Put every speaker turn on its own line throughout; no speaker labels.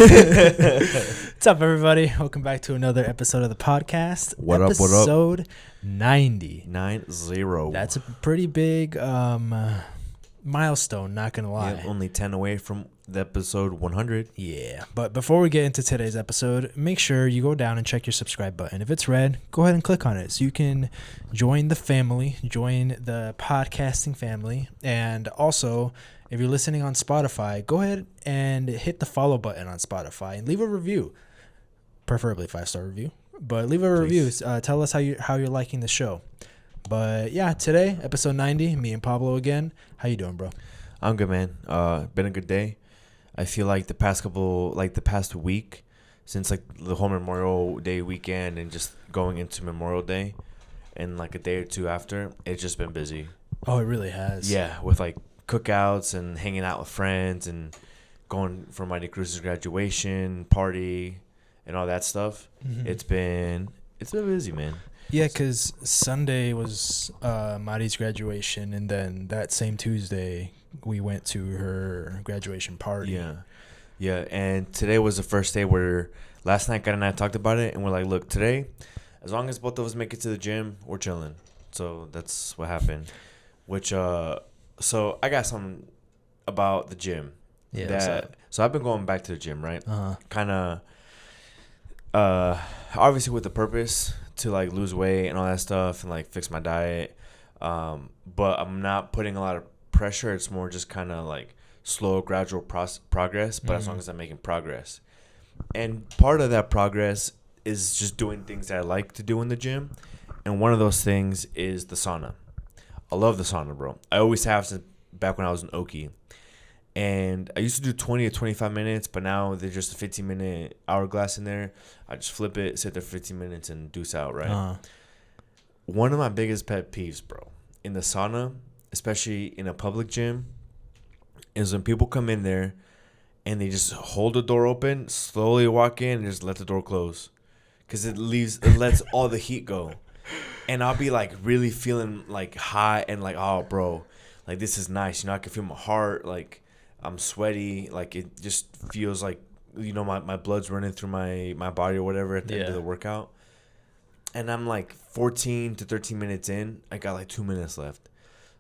What's up, everybody? Welcome back to another episode of the podcast.
What up?
Episode 90.
90.
That's a pretty big milestone, not going to lie.
Yeah, only 10 away from the episode 100.
Yeah, but before we get into today's episode, make sure you go down and check your subscribe button. If it's red, go ahead and click on it so you can join the family, join the podcasting family. And also, if you're listening on Spotify, go ahead and hit the follow button on Spotify and leave a review, preferably 5-star review. But leave a review. Tell us how you're liking the show. But yeah, today, episode 90, me and Pablo again. How you doing, bro?
I'm good, man. Been a good day. I feel like the past week, since like the whole Memorial Day weekend and just going into Memorial Day and like a day or two after, it's just been busy.
Oh, it really has.
Yeah, with like cookouts and hanging out with friends and going for Mighty Cruz's graduation party and all that stuff. Mm-hmm. It's been busy, man.
Yeah, because Sunday was Mari's graduation, and then that same Tuesday we went to her graduation party.
Yeah, and today was the first day where last night God and I talked about it, and we're like, look, today, as long as both of us make it to the gym, we're chilling. So that's what happened. So I got something about the gym.
Yeah.
So I've been going back to the gym, right? Kind of, obviously with the purpose to like lose weight and all that stuff and like fix my diet. But I'm not putting a lot of pressure. It's more just kind of like slow, gradual progress. But as long as I'm making progress, and part of that progress is just doing things that I like to do in the gym. And one of those things is the sauna. I love the sauna, bro. I always have since back when I was in Oki. And I used to do 20 to 25 minutes, but now there's just a 15-minute hourglass in there. I just flip it, sit there for 15 minutes, and deuce out, right? One of my biggest pet peeves, bro, in the sauna, especially in a public gym, is when people come in there and they just hold the door open, slowly walk in, and just let the door close. Because it lets all the heat go. And I'll be like really feeling like hot and like, oh, bro, like this is nice. You know, I can feel my heart, like I'm sweaty, like it just feels like, you know, my blood's running through my body or whatever at the end of the workout. And I'm like 14 to 13 minutes in. I got like 2 minutes left.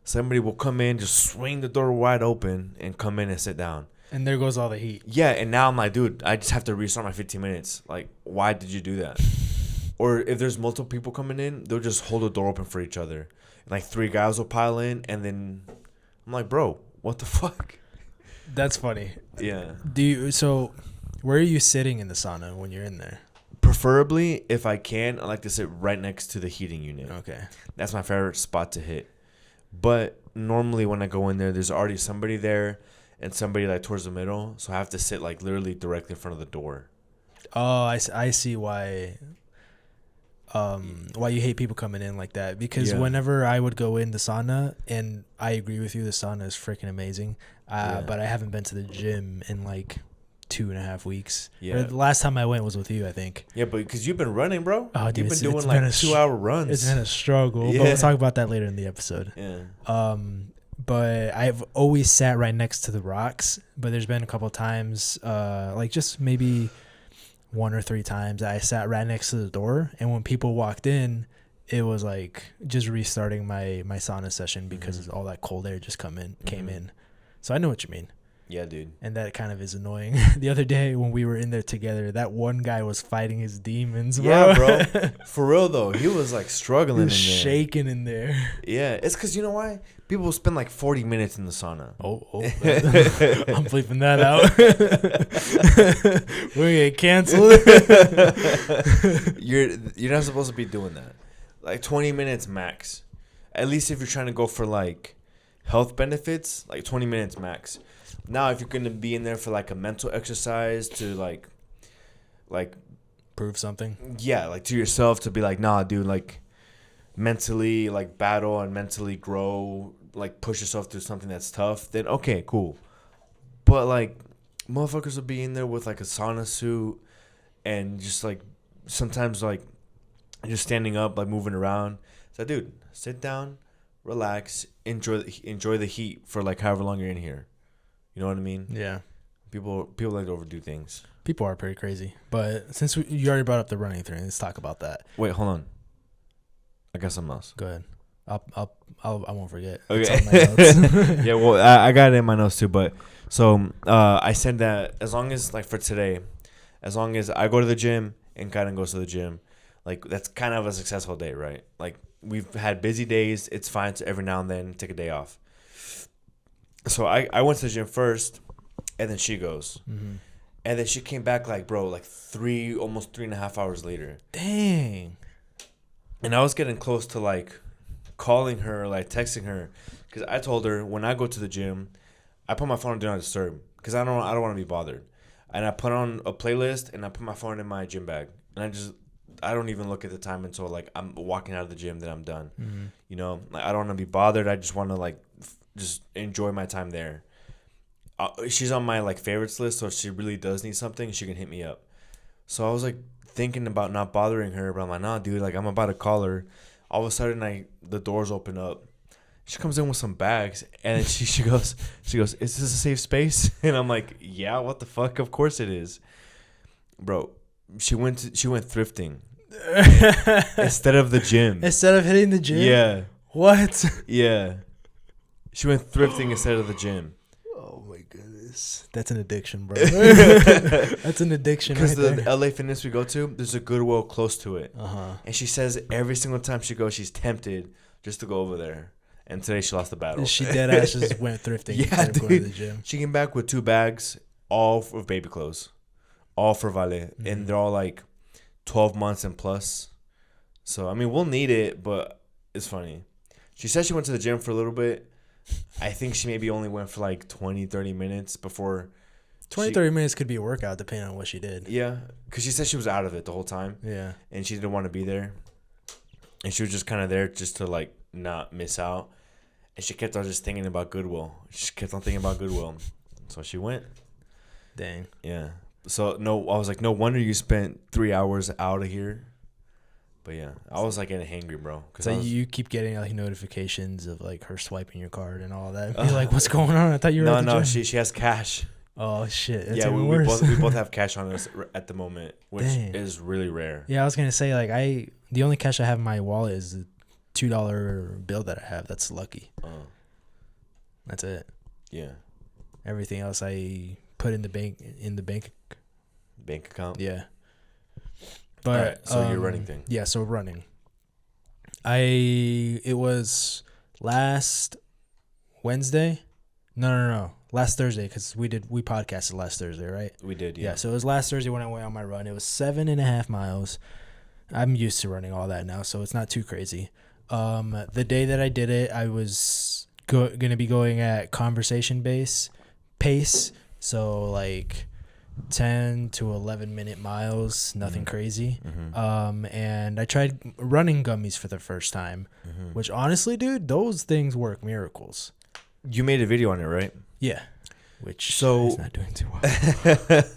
Somebody will come in, just swing the door wide open and come in and sit down. And
there goes all the heat.
Yeah, and now I'm like, dude, I just have to restart my 15 minutes. Like, why did you do that? Or if there's multiple people coming in, they'll just hold the door open for each other. And like 3 guys will pile in, and then I'm like, bro, what the fuck?
That's funny.
Yeah.
So where are you sitting in the sauna when you're in there?
Preferably, if I can, I like to sit right next to the heating unit.
Okay.
That's my favorite spot to hit. But normally when I go in there, there's already somebody there and somebody like towards the middle. So I have to sit like literally directly in front of the door.
Oh, I see why you hate people coming in like that. Because whenever I would go in the sauna, and I agree with you, the sauna is freaking amazing. But I haven't been to the gym in like 2.5 weeks. Yeah. Or the last time I went was with you, I think.
Yeah, but because you've been running, bro.
Oh, dude,
you've been doing like 2-hour runs.
It's been a struggle. Yeah. But we'll talk about that later in the episode.
Yeah.
But I've always sat right next to the rocks. But there's been a couple of times, like just maybe 1 or 3 times, I sat right next to the door. And when people walked in, it was like just restarting my sauna session because all that cold air just came in. So I know what you mean.
Yeah, dude.
And that kind of is annoying. The other day when we were in there together, that one guy was fighting his demons, bro.
Yeah, bro. For real, though. He was like struggling in there.
Shaking in there.
Yeah. It's because, you know why? People spend like 40 minutes in the sauna.
Oh. I'm bleeping that out. We're going to get canceled.
You're not supposed to be doing that. Like 20 minutes max. At least if you're trying to go for like health benefits, like 20 minutes max. Now, if you're going to be in there for like a mental exercise to like
prove something.
Yeah, like to yourself to be like, nah, dude, like mentally like battle and mentally grow, like push yourself through something that's tough, then okay, cool. But like motherfuckers will be in there with like a sauna suit and just like sometimes like just standing up, like moving around. So, dude, sit down, relax, enjoy the heat for like however long you're in here. You know what I mean?
Yeah.
People like to overdo things.
People are pretty crazy. But since you already brought up the running thing, let's talk about that.
Wait, hold on. I got something else.
Go ahead. I won't forget.
Okay.
It's on my notes.
Yeah, well, I got it in my notes too. But so I said that as long as like for today, as long as I go to the gym and Karen goes to the gym, like that's kind of a successful day, right? Like we've had busy days. It's fine to every now and then take a day off. So I went to the gym first, and then she goes. Mm-hmm. And then she came back like, bro, like almost 3.5 hours later.
Dang.
And I was getting close to like calling her, like texting her, because I told her when I go to the gym, I put my phone on Do Not Disturb because I don't want to be bothered, and I put on a playlist and I put my phone in my gym bag, and I don't even look at the time until like I'm walking out of the gym, then I'm done. Mm-hmm. You know, like I don't want to be bothered. I just want to like just enjoy my time there. She's on my like favorites list, so if she really does need something, she can hit me up. So I was like thinking about not bothering her, but I'm like, nah, dude, like I'm about to call her. All of a sudden, the doors open up. She comes in with some bags, and then she goes, is this a safe space? And I'm like, yeah, what the fuck? Of course it is, bro. She went thrifting instead of the gym. Instead
of hitting the gym.
Yeah.
What?
Yeah. She went thrifting instead of the gym.
Oh my goodness, that's an addiction, bro. That's an addiction.
Because the LA Fitness we go to, there's a Goodwill close to it. And she says every single time she goes, she's tempted just to go over there. And today she lost the battle.
She dead ass just went thrifting. Yeah, dude. Going to the gym.
She came back with 2 bags, all of baby clothes, all for Vale, and they're all like 12 months and plus. So I mean, we'll need it, but it's funny. She said she went to the gym for a little bit. I think she maybe only went for like 20, 30 minutes before.
30 minutes could be a workout depending on what she did.
Yeah, because she said she was out of it the whole time.
Yeah.
And she didn't want to be there. And she was just kind of there just to like not miss out. And she kept on just thinking about Goodwill. She kept on thinking about Goodwill. So she went.
Dang.
Yeah. So I was like, no wonder you spent 3 hours out of here. But yeah, I was like getting hangry, bro.
So you keep getting like notifications of like her swiping your card and all that. You're like, what's going on? I thought you were at the gym.
She has cash.
Oh shit! That's
yeah,
even
we
worse.
both have cash on us at the moment, which is really rare.
Yeah, I was gonna say like the only cash I have in my wallet is the $2 bill that I have. That's lucky. That's it.
Yeah.
Everything else I put in the bank
account.
Yeah. But
right, so you're running thing.
Yeah, so running. It was last Wednesday. No. Last Thursday, because we podcasted last Thursday, right?
We did, yeah.
Yeah, so it was last Thursday when I went on my run. It was 7.5 miles. I'm used to running all that now, so it's not too crazy. The day that I did it, I was going to be going at conversation pace, so like 10 to 11 minute miles, nothing crazy. And I tried running gummies for the first time, which honestly, dude, those things work miracles.
You made a video on it, right?
Yeah, which is not doing too well.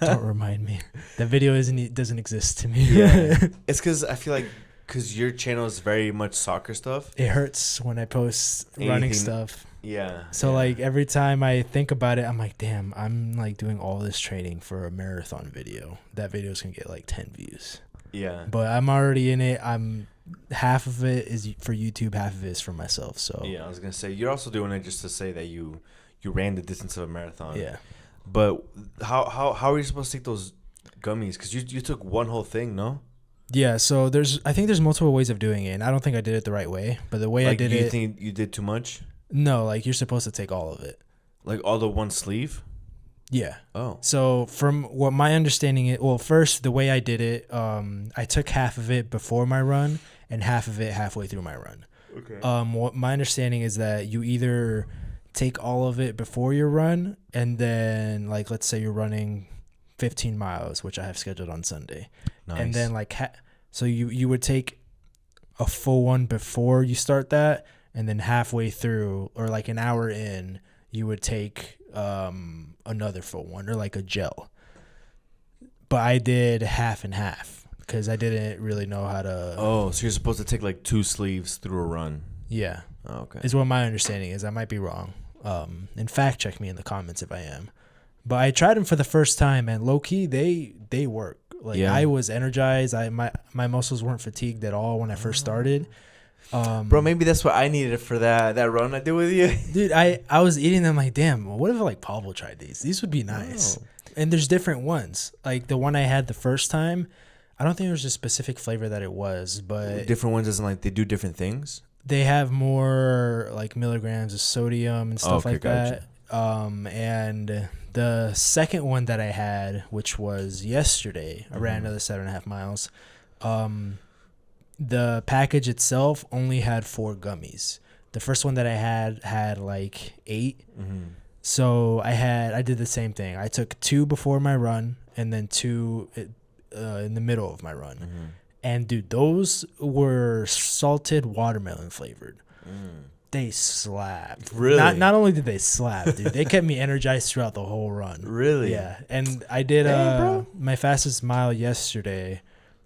Don't remind me. That video doesn't exist to me.
Yeah, it's because I feel like your channel is very much soccer stuff.
It hurts when I post running stuff.
Yeah.
So like every time I think about it, I'm like, damn, I'm like doing all this training for a marathon video. That video is gonna get like 10 views.
Yeah.
But I'm already in it. Half of it is for YouTube, half of it is for myself. So
yeah, I was gonna say you're also doing it just to say that you ran the distance of a marathon.
Yeah.
But how are you supposed to take those gummies? Because you took one whole thing, no?
Yeah. So I think there's multiple ways of doing it, and I don't think I did it the right way. But the way I did it,
you think you did too much?
No, like you're supposed to take all of it.
Like all the one sleeve?
Yeah.
Oh.
So from what my understanding is, well, first the way I did it, I took half of it before my run and half of it halfway through my run.
Okay.
What my understanding is that you either take all of it before your run, and then like let's say you're running 15 miles, which I have scheduled on Sunday.
Nice.
And then like so you would take a full one before you start that, and then halfway through or like an hour in you would take another full one or like a gel. But I did half and half because I didn't really know how to.
Oh, so you're supposed to take like 2 sleeves through a run?
Yeah.
Oh, okay.
Is what my understanding is. I might be wrong. And fact check me in the comments if I am. But I tried them for the first time, and low key they work. Like I was energized. My muscles weren't fatigued at all when I first started.
Bro, maybe that's what I needed for that run I did with you.
Dude, I was eating them like, damn, what if like Pablo tried these? These would be nice. And there's different ones. Like the one I had the first time, I don't think there was a specific flavor that it was, but
different ones isn't like they do different things.
They have more like milligrams of sodium and stuff like that. And the second one that I had, which was yesterday, I ran another 7.5 miles. The package itself only had 4 gummies. The first one that I had like 8. So I did the same thing. I took 2 before my run and then 2 in the middle of my run. And dude, those were salted watermelon flavored. They slapped.
Really?
Not only did they slap, dude, they kept me energized throughout the whole run.
Really?
Yeah. And I did my fastest mile yesterday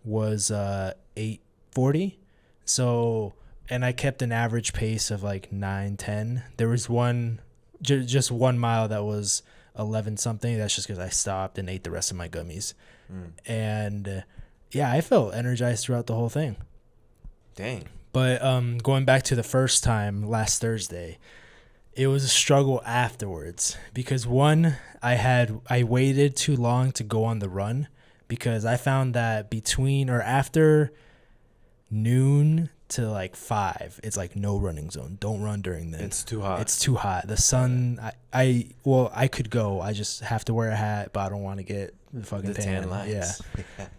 was 8:40. So, and I kept an average pace of like 9:10. There was just 1 mile that was 11 something. That's just because I stopped and ate the rest of my gummies. And yeah, I felt energized throughout the whole thing.
Dang.
But going back to the first time last Thursday, it was a struggle afterwards because one, I waited too long to go on the run because I found that between or after noon to like 5, it's like no running zone. Don't run during then.
It's too hot.
It's too hot. The sun, I could go. I just have to wear a hat, but I don't want to get the fucking tan
lines.
Yeah.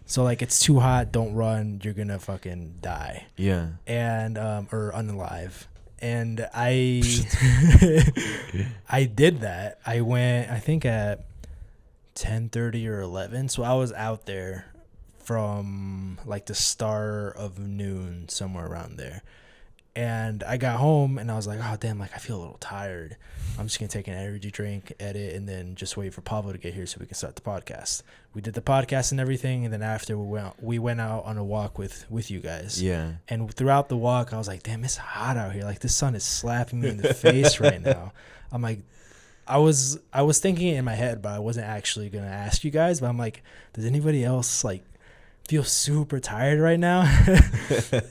So like it's too hot. Don't run. You're gonna fucking die.
Yeah.
And or unalive. And I I did that. I went I think at 10:30 or 11. So I was out there from like the start of noon, somewhere around there. And I got home and I was like, oh damn, like I feel a little tired. I'm just gonna take an energy drink, edit, and then just wait for Pablo to get here so we can start the podcast. We did the podcast and everything, and then after we went out on a walk with you guys.
Yeah.
And throughout the walk, I was like, damn, it's hot out here. Like the sun is slapping me in the face right now. I'm like, I was thinking it in my head, but I wasn't actually gonna ask you guys. But I'm like, does anybody else like feel super tired right now?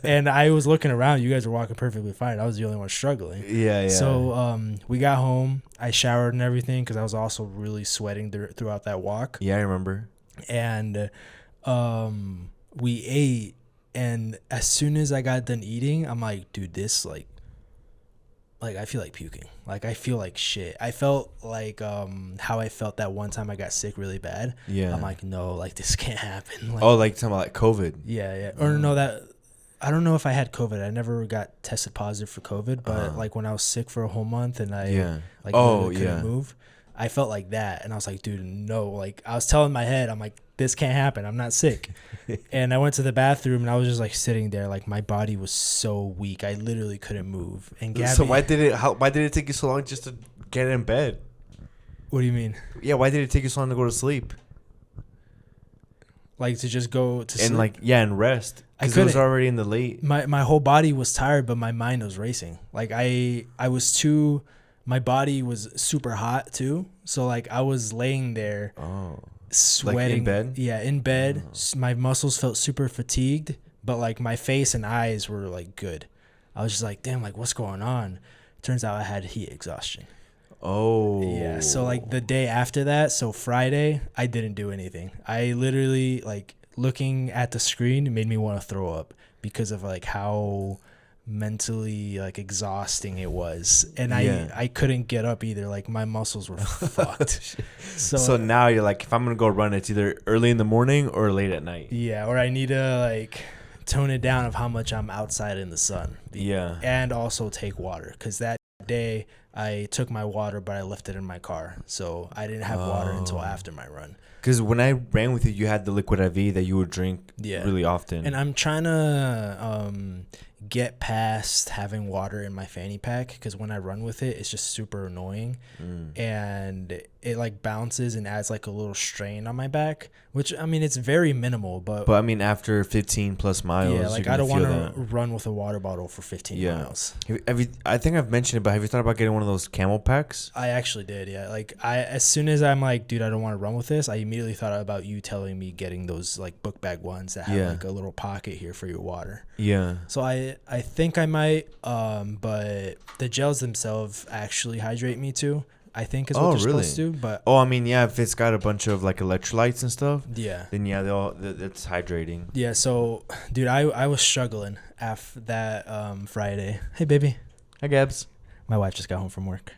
And I was looking around. You guys were walking perfectly fine. I was the only one struggling.
Yeah.
So we got home. I showered and everything because I was also really sweating throughout that walk.
Yeah, I remember.
And we ate. And as soon as I got done eating, I'm like, dude, this like I feel like puking. Like I feel like shit. I felt like how I felt that one time I got sick really bad.
Yeah.
I'm like, no, like this can't happen. Like,
like talking about like COVID.
Yeah. Or no, that I don't know if I had COVID. I never got tested positive for COVID, but like when I was sick for a whole month and I couldn't move, I felt like that. And I was like, dude, no. Like I was telling my head, I'm like, this can't happen. I'm not sick. And I went to the bathroom and I was just like sitting there. Like my body was so weak. I literally couldn't move. And Gabby,
so why did it take you so long just to get in bed?
What do you mean?
Yeah, why did it take you so long to go to sleep?
Like to just go to sleep?
And like, yeah, and rest. Because it was already in the late.
My whole body was tired, but my mind was racing. Like I was too, my body was super hot too. So like I was laying there. Sweating.
Like in bed?
Yeah, in bed. My muscles felt super fatigued, but like my face and eyes were like good. I was just like, damn, like what's going on? Turns out I had heat exhaustion.
Oh.
Yeah, so like the day after that, so Friday, I didn't do anything. I literally like looking at the screen made me want to throw up because of like how mentally like exhausting it was. And I couldn't get up either. Like my muscles were fucked.
So now you're like, if I'm gonna go run, it's either early in the morning or late at night.
Yeah, or I need to like tone it down of how much I'm outside in the sun.
Yeah.
And also take water, because that day I took my water but I left it in my car, so I didn't have water until after my run.
Because when I ran with you, you had the liquid IV that you would drink really often.
And I'm trying to get past having water in my fanny pack, because when I run with it, it's just super annoying, and it like bounces and adds like a little strain on my back, which I mean it's very minimal, but
I mean after 15 plus miles,
yeah, like I don't want to run with a water bottle for 15 miles.
I think I've mentioned it, but have you thought about getting one of those camel packs?
I actually did, yeah. Like as soon as I'm like, dude, I don't want to run with this, I immediately thought about you telling me getting those like book bag ones that have like a little pocket here for your water.
Yeah.
So I think I might, but the gels themselves actually hydrate me too, I think is what they're supposed to. But
I mean, yeah, if it's got a bunch of like electrolytes and stuff,
yeah,
then yeah, it's hydrating.
Yeah. So, dude, I was struggling after that Friday. Hey, baby.
Hi, Gabs.
My wife just got home from work.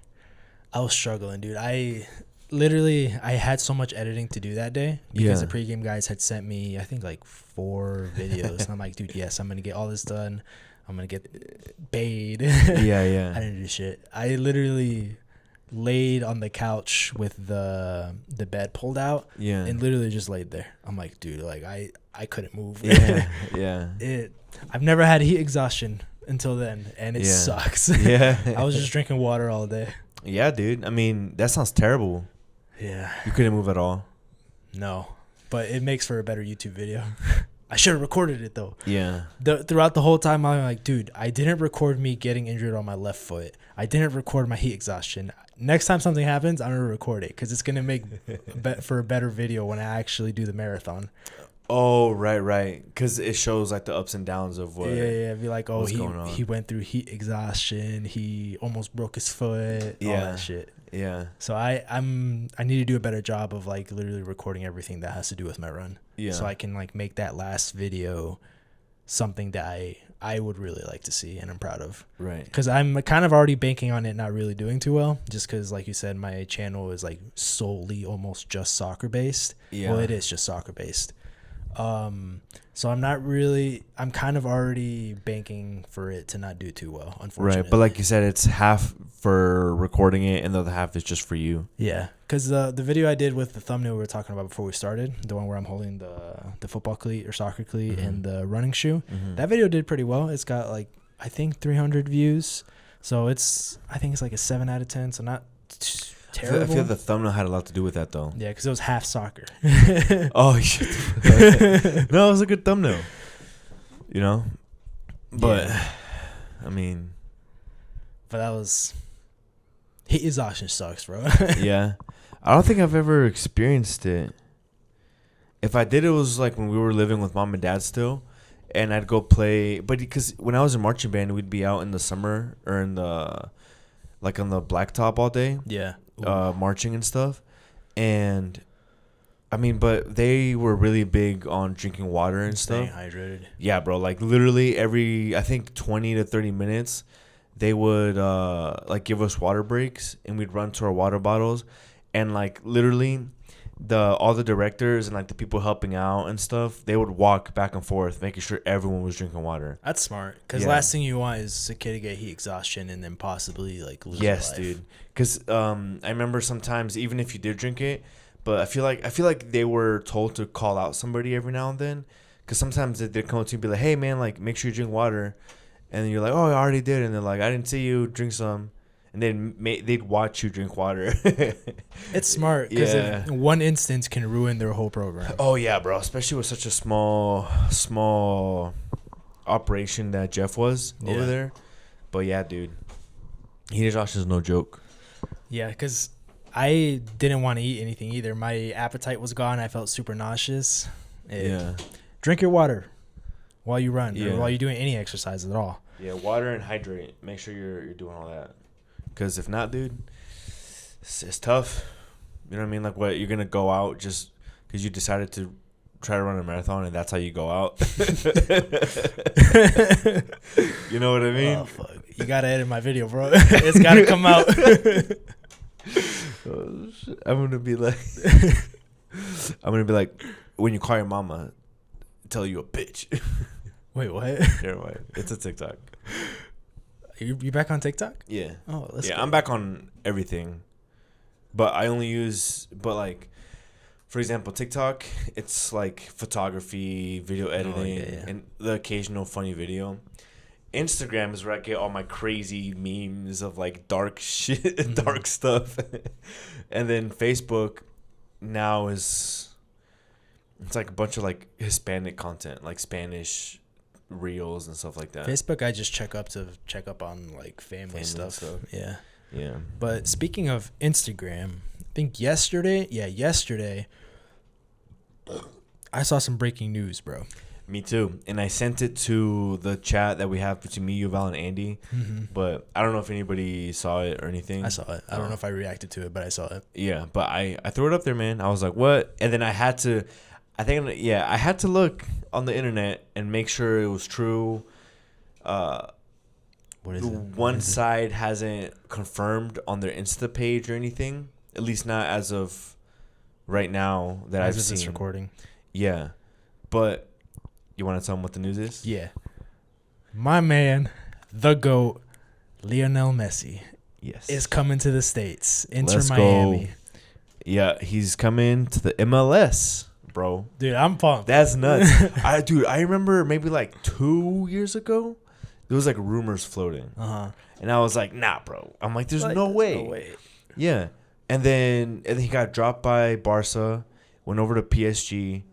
I was struggling, dude. I had so much editing to do that day because the pregame guys had sent me, I think, like 4 videos. And I'm like, dude, yes, I'm gonna get all this done. I'm gonna get paid.
Yeah.
I didn't do shit. I literally laid on the couch with the bed pulled out, and literally just laid there. I'm like, dude, like I couldn't move. I've never had heat exhaustion until then, and it sucks. I was just drinking water all day.
Yeah, dude. I mean, that sounds terrible.
Yeah,
you couldn't move at all.
No, but it makes for a better YouTube video. I should have recorded it though.
Yeah.
Throughout the whole time, I'm like, dude, I didn't record me getting injured on my left foot. I didn't record my heat exhaustion. Next time something happens, I'm gonna record it because it's gonna make for a better video when I actually do the marathon.
Oh, right. Because it shows like the ups and downs of what.
Yeah. Be like, oh, he went through heat exhaustion. He almost broke his foot. All that shit.
Yeah.
So I need to do a better job of like literally recording everything that has to do with my run. Yeah. So I can like make that last video something that I would really like to see and I'm proud of. Right. Because I'm kind of already banking on it not really doing too well, just because like you said, my channel is like solely almost just soccer based. Yeah. Well, it is just soccer based. So I'm kind of already banking for it to not do too well, unfortunately.
Right, but like you said, it's half for recording it and the other half is just for you.
Yeah, because the video I did with the thumbnail we were talking about before we started, the one where I'm holding the football cleat or soccer cleat and the running shoe, that video did pretty well. It's got like, I think 300 views. So I think it's like a 7 out of 10, so not terrible.
I feel the thumbnail had a lot to do with that though.
Yeah, because it was half soccer.
Oh shit! No, it was a good thumbnail. You know, but I mean,
but that was heat exhaustion sucks, bro.
Yeah, I don't think I've ever experienced it. If I did, it was like when we were living with mom and dad still, and I'd go play. But because when I was in marching band, we'd be out in the summer or in the like on the blacktop all day. Yeah. Marching and stuff, and I mean, but they were really big on drinking water and stuff.
Staying hydrated.
Yeah, bro. Like literally every, I think 20 to 30 minutes, they would like give us water breaks, and we'd run to our water bottles, and like literally, all the directors and like the people helping out and stuff, they would walk back and forth, making sure everyone was drinking water.
That's smart, because last thing you want is a kid to get heat exhaustion and then possibly like lose their life.
Dude. Because I remember sometimes even if you did drink it, but I feel like they were told to call out somebody every now and then, because sometimes they'd come up to you and be like, hey man, like make sure you drink water, and then you're like, oh, I already did, and they're like, I didn't see you, drink some. And then they'd watch you drink water.
It's smart because one instance can ruin their whole program.
Oh yeah, bro. Especially with such a small operation that Jeff was over there. But yeah, dude, heat exhaustion is no joke.
Yeah, because I didn't want to eat anything either. My appetite was gone. I felt super nauseous. Drink your water while you run or while you're doing any exercise at all.
Yeah, water and hydrate. Make sure you're doing all that. Because if not, dude, it's tough. You know what I mean? Like, what, you're going to go out just because you decided to try to run a marathon and that's how you go out? You know what I mean?
Oh, fuck. You got to edit my video, bro. It's got to come out.
Oh, shit. I'm going to be like, when you call your mama, tell you a bitch.
Wait, what?
Never mind. It's a TikTok.
You back on TikTok?
Yeah.
Oh, let's
go. I'm back on everything, but I only use, but for example, TikTok, it's like photography, video editing, and the occasional funny video. Instagram is where I get all my crazy memes of like dark shit, dark stuff, and then Facebook now it's like a bunch of like Hispanic content, like Spanish reels and stuff like that.
Facebook, I just check up on like family stuff. Yeah.
Yeah.
But speaking of Instagram, I think yesterday, I saw some breaking news, bro.
Me too. And I sent it to the chat that we have between me, you, Val, and Andy. But I don't know if anybody saw it or anything.
I saw it. I don't know if I reacted to it, but I saw it.
Yeah, but I threw it up there, man. I was like, what? And then I had to look on the internet and make sure it was true. What is it? One side hasn't confirmed on their Insta page or anything. At least not as of right now that I've seen. This
recording.
Yeah. But you want to tell them what the news is?
Yeah. My man, the GOAT, Lionel Messi, is coming to the States. Intern Miami.
Go. Yeah, he's coming to the MLS, bro.
Dude, I'm pumped.
That's nuts. I remember maybe like 2 years ago, there was like rumors floating. And I was like, nah, bro. I'm like, there's no way. Yeah. And then he got dropped by Barca, went over to PSG.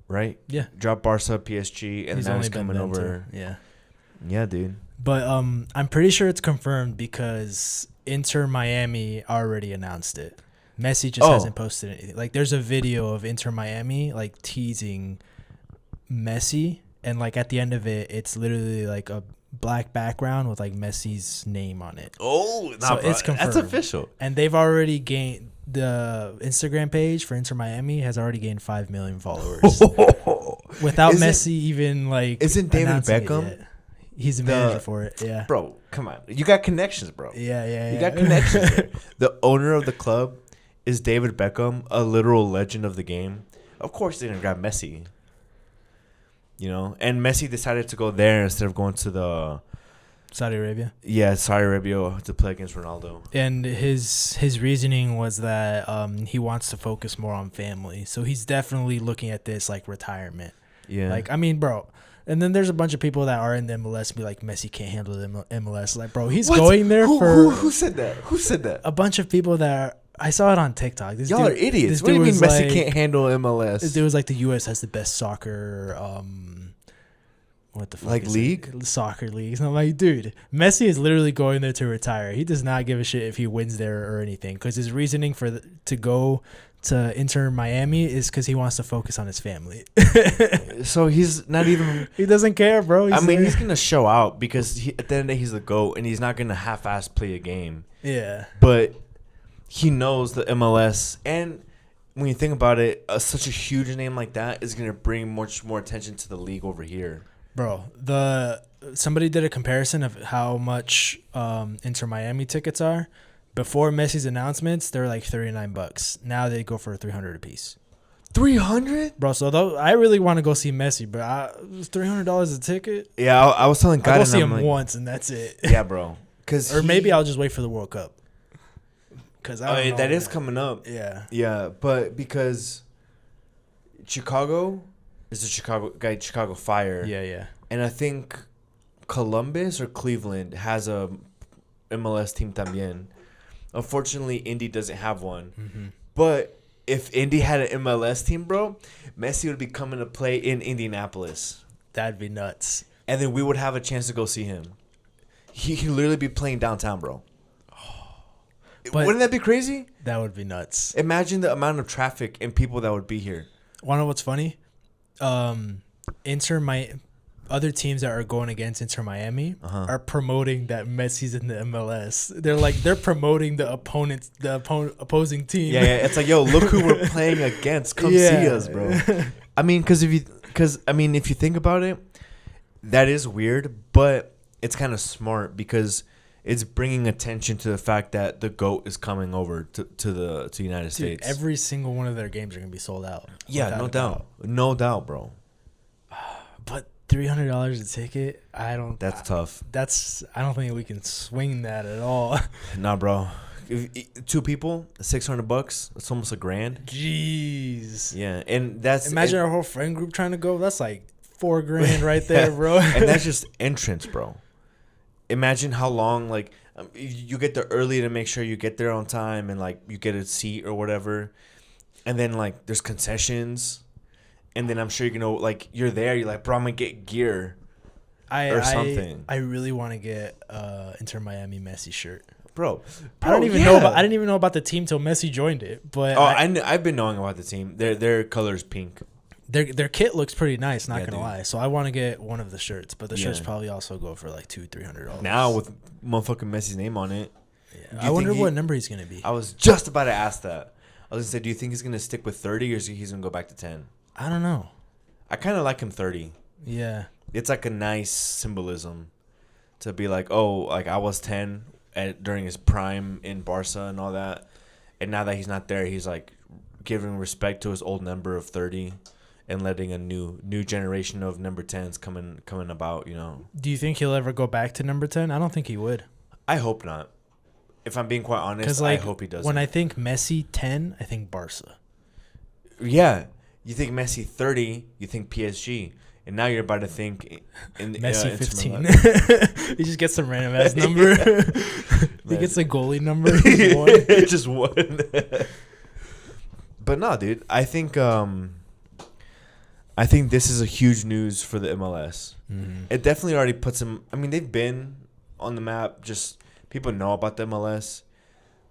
Right?
Yeah.
Dropped Barca, PSG, and now he's coming over.
Yeah.
Yeah, dude.
But I'm pretty sure it's confirmed because Intern Miami already announced it. Messi just hasn't posted anything. Like, there's a video of Intern Miami like teasing Messi, and like at the end of it, it's literally like a black background with like Messi's name on it.
Oh,
so it's confirmed.
That's official.
And they've already gained the Instagram page for Inter Miami has already gained 5 million followers without Messi even like.
Isn't David Beckham?
He's the manager for it. Yeah,
bro, come on, you got connections, bro.
Yeah.
You got connections. Bro. The owner of the club is David Beckham, a literal legend of the game. Of course, they didn't grab Messi. You know, and Messi decided to go there instead of going to the
Saudi Arabia.
Yeah, Saudi Arabia to play against Ronaldo.
And his reasoning was that he wants to focus more on family. So he's definitely looking at this like retirement.
Yeah.
Like, I mean, bro. And then there's a bunch of people that are in the MLS be like, Messi can't handle the MLS. Like, bro, he's going there for...
Who said that? Who said that?
A bunch of people that... I saw it on TikTok.
Y'all are idiots. What do you mean Messi can't handle MLS?
This dude was like, the U.S. has the best soccer... what the fuck
like
is
league?
It? Soccer leagues. And I'm like, dude, Messi is literally going there to retire. He does not give a shit if he wins there or anything, because his reasoning to go to Inter Miami is because he wants to focus on his family.
So he's not even...
He doesn't care, bro.
He's going to show out because at the end of the day, he's the GOAT, and he's not going to half-ass play a game.
Yeah.
But he knows the MLS, and when you think about it, such a huge name like that is going to bring much more attention to the league over here.
Bro, somebody did a comparison of how much Inter Miami tickets are. Before Messi's announcements, they were like $39. Now they go for $300 a piece.
300,
bro. So I really want to go see Messi, but $300 a ticket.
Yeah, I was telling God,
I'll go see him once, and that's it.
Yeah, bro. Or
maybe I'll just wait for the World Cup. Because
that is coming up.
Yeah,
but because Chicago is the Chicago Fire.
Yeah.
And I think Columbus or Cleveland has a MLS team también. Unfortunately, Indy doesn't have one.
Mm-hmm.
But if Indy had an MLS team, bro, Messi would be coming to play in Indianapolis.
That'd be nuts.
And then we would have a chance to go see him. He could literally be playing downtown, bro.
But
wouldn't that be crazy?
That would be nuts.
Imagine the amount of traffic and people that would be here.
Want to know what's funny? Other teams that are going against Inter Miami are promoting that Messi's in the MLS. They're promoting the opposing team.
Yeah. It's like, yo, look who we're playing against. Come see us, bro. I mean, if you think about it, that is weird, but it's kind of smart because it's bringing attention to the fact that the GOAT is coming over to the United States.
Every single one of their games are gonna be sold out.
Yeah, no doubt, bro.
But $300 a ticket, That's
tough.
I don't think we can swing that at all.
Nah, bro. Two people, $600. That's almost $1,000.
Jeez.
Yeah, and
imagine our whole friend group trying to go. That's like $4,000 right there, bro.
And that's just entrance, bro. Imagine how long, like, you get there early to make sure you get there on time and, like, you get a seat or whatever. And then, like, there's concessions. And then I'm sure you're going to, like, you're there. You're like, bro, I'm going to get gear or something.
I really want to get Intern Miami Messi shirt.
Bro,
I didn't even know about the team till Messi joined it. But
I've been knowing about the team. Their color's pink.
Their kit looks pretty nice, not gonna lie. So I want to get one of the shirts, but the shirts probably also go for like $200-$300.
Now with motherfucking Messi's name on it.
Yeah. I wonder what number he's gonna be.
I was just about to ask that. I was gonna say, do you think he's gonna stick with 30 or is he's gonna go back to 10?
I don't know.
I kind of like him 30.
Yeah,
it's like a nice symbolism to be like, oh, like I was 10 during his prime in Barca and all that, and now that he's not there, he's like giving respect to his old number of 30. And letting a new generation of number 10s coming about, you know.
Do you think he'll ever go back to number 10? I don't think he would.
I hope not. If I'm being quite honest,
like,
I hope he doesn't.
When I think Messi 10, I think Barca.
Yeah. You think Messi 30, you think PSG. And now you're about to think in
Messi 15. He just gets some random ass number. He gets a goalie number.
Just one. But no, dude. I think this is a huge news for the MLS. Mm-hmm. It definitely already puts them. I mean, they've been on the map. Just people know about the MLS,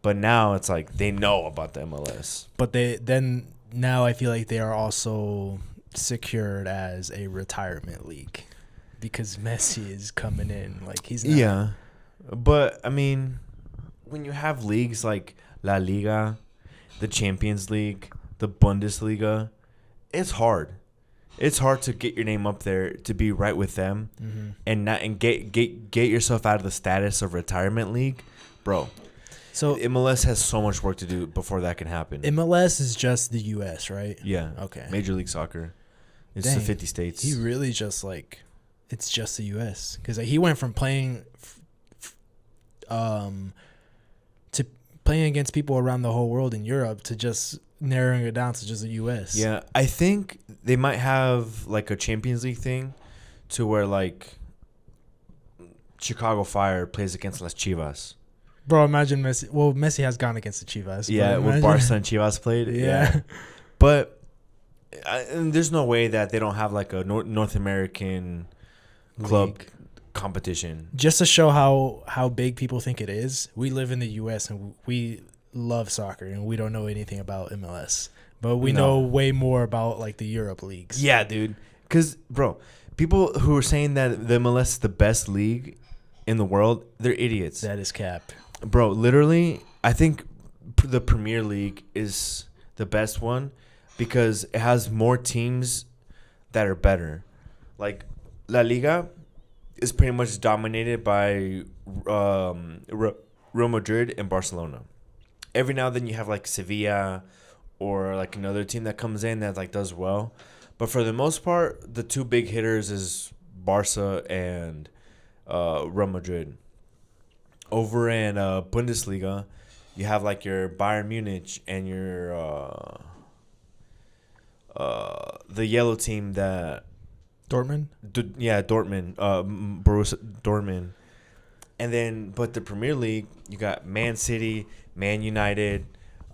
but now it's like they know about the MLS.
But now I feel like they are also secured as a retirement league because Messi is coming in. Like he's not.
Yeah, but I mean, when you have leagues like La Liga, the Champions League, the Bundesliga, it's hard. It's hard to get your name up there to be right with them, and get yourself out of the status of retirement league, bro. So MLS has so much work to do before that can happen.
MLS is just the U.S., right?
Yeah.
Okay.
Major League Soccer. It's the 50 states.
He really just like it's just the U.S. because he went from playing to playing against people around the whole world in Europe to just narrowing it down to just the U.S.
Yeah, I think they might have like a Champions League thing to where like Chicago Fire plays against Las Chivas.
Bro, imagine Messi. Well, Messi has gone against the Chivas.
Yeah, with Barca and Chivas played. Yeah. But and there's no way that they don't have like a North American club competition.
Just to show how big people think it is, we live in the U.S. and we love soccer and we don't know anything about MLS, but we know way more about like the Europe leagues.
Yeah, dude. Because, bro, people who are saying that the MLS is the best league in the world, they're idiots.
That is cap.
Bro, literally, I think the Premier League is the best one because it has more teams that are better. Like, La Liga is pretty much dominated by Real Madrid and Barcelona. Every now and then you have like Sevilla or like another team that comes in that like does well. But for the most part, the two big hitters is Barca and Real Madrid. Over in Bundesliga, you have like your Bayern Munich and your the yellow team that
Dortmund?
Dortmund. Borussia Dortmund. And then, but the Premier League, you got Man City, Man United,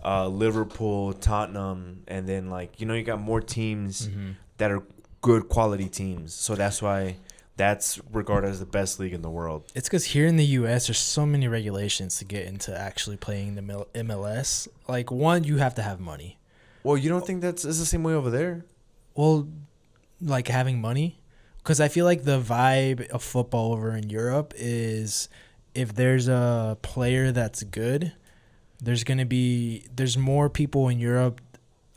Liverpool, Tottenham, and then like you got more teams that are good quality teams. So that's why that's regarded as the best league in the world.
It's because here in the U.S. there's so many regulations to get into actually playing the MLS. Like one, you have to have money.
Well, you don't think it's the same way over there?
Well, like having money. Because I feel like the vibe of football over in Europe is if there's a player that's good, there's more people in Europe,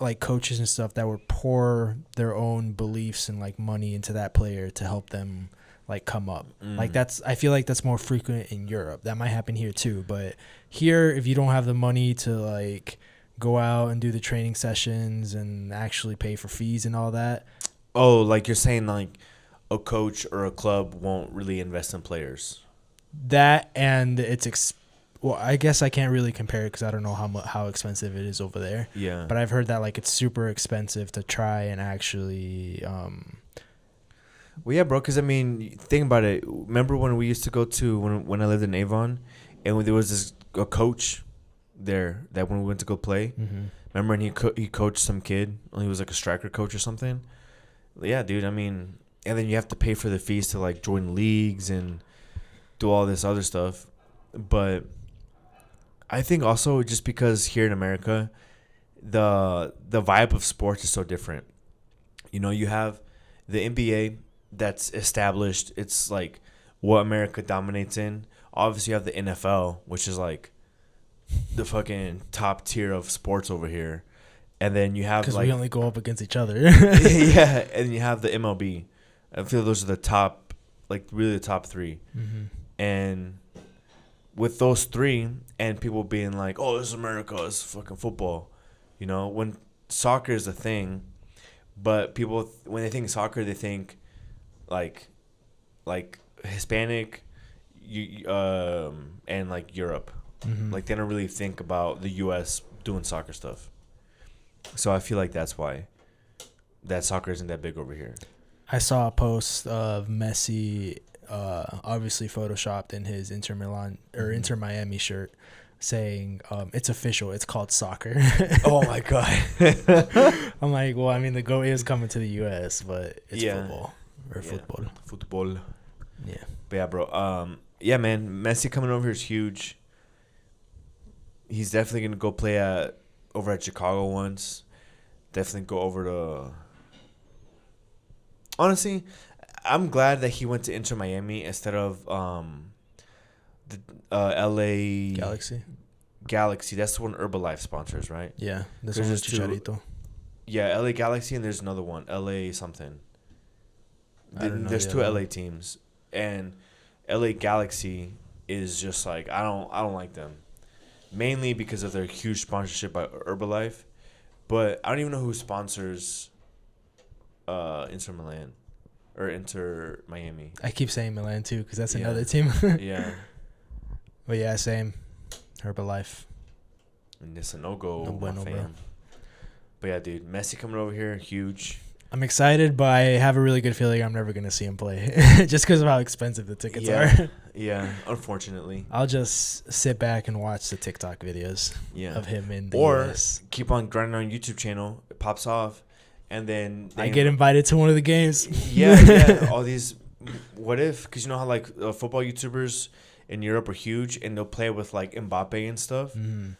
like coaches and stuff, that would pour their own beliefs and like money into that player to help them like come up. Like I feel like that's more frequent in Europe. That might happen here too. But here, if you don't have the money to like go out and do the training sessions and actually pay for fees and all that.
Oh, like you're saying like a coach or a club won't really invest in players.
That and it's well, I guess I can't really compare it because I don't know how expensive it is over there.
Yeah.
But I've heard that like it's super expensive to try and actually
Well, yeah, bro. Because I mean, think about it. Remember when we used to go to when I lived in Avon, and when there was a coach there that when we went to go play.
Mm-hmm.
Remember, and he coached some kid. He was like a striker coach or something. Yeah, dude. I mean, and then you have to pay for the fees to like join leagues and do all this other stuff. But I think also just because here in America, the vibe of sports is so different. You know, you have the NBA that's established. It's like what America dominates in. Obviously, you have the NFL, which is like the fucking top tier of sports over here. And then you have
because
like
we only go up against each other.
yeah, and you have the MLB. I feel those are the top, like really the top three.
Mm-hmm.
And with those three, and people being like, "Oh, this is America, it's fucking football," you know, when soccer is a thing, but people when they think soccer, they think like Hispanic, and like Europe.
Mm-hmm.
Like they don't really think about the U.S. doing soccer stuff. So I feel like that's why that soccer isn't that big over here.
I saw a post of Messi, obviously photoshopped in his Intern Miami shirt, saying it's official. It's called soccer.
Oh my god!
I'm like, well, I mean, the GOAT is coming to the U.S., but it's football or football.
Football.
Yeah.
But yeah, bro. Yeah, man. Messi coming over here is huge. He's definitely gonna go play over at Chicago once. Definitely go over to. Honestly, I'm glad that he went to Intern Miami instead of the LA Galaxy. That's the one Herbalife sponsors, right?
Yeah, this
There's
one is
just two.
Chicharito.
Yeah, LA Galaxy, and there's another one, LA something.
I don't know
There's
the
two
other
LA
one.
teams, and LA Galaxy is just like I don't like them, mainly because of their huge sponsorship by Herbalife, but I don't even know who sponsors Inter Milan or Inter Miami.
I keep saying Milan too because that's
Yeah.
another team.
Yeah,
But yeah, same. Herbalife.
and it's a no-go,
No
my
bueno,
fam.
bro.
But yeah, dude, Messi coming over here, huge.
I'm excited, but I have a really good feeling I'm never gonna see him play, just because of how expensive the tickets are.
Yeah, unfortunately.
I'll just sit back and watch the TikTok videos
Yeah.
of him in the
Or
US.
keep on grinding on YouTube channel. It pops off, and then
I get invited to one of the games.
Yeah. All these. What if? Because you know how like football YouTubers in Europe are huge, and they'll play with like Mbappe and stuff.
Mm.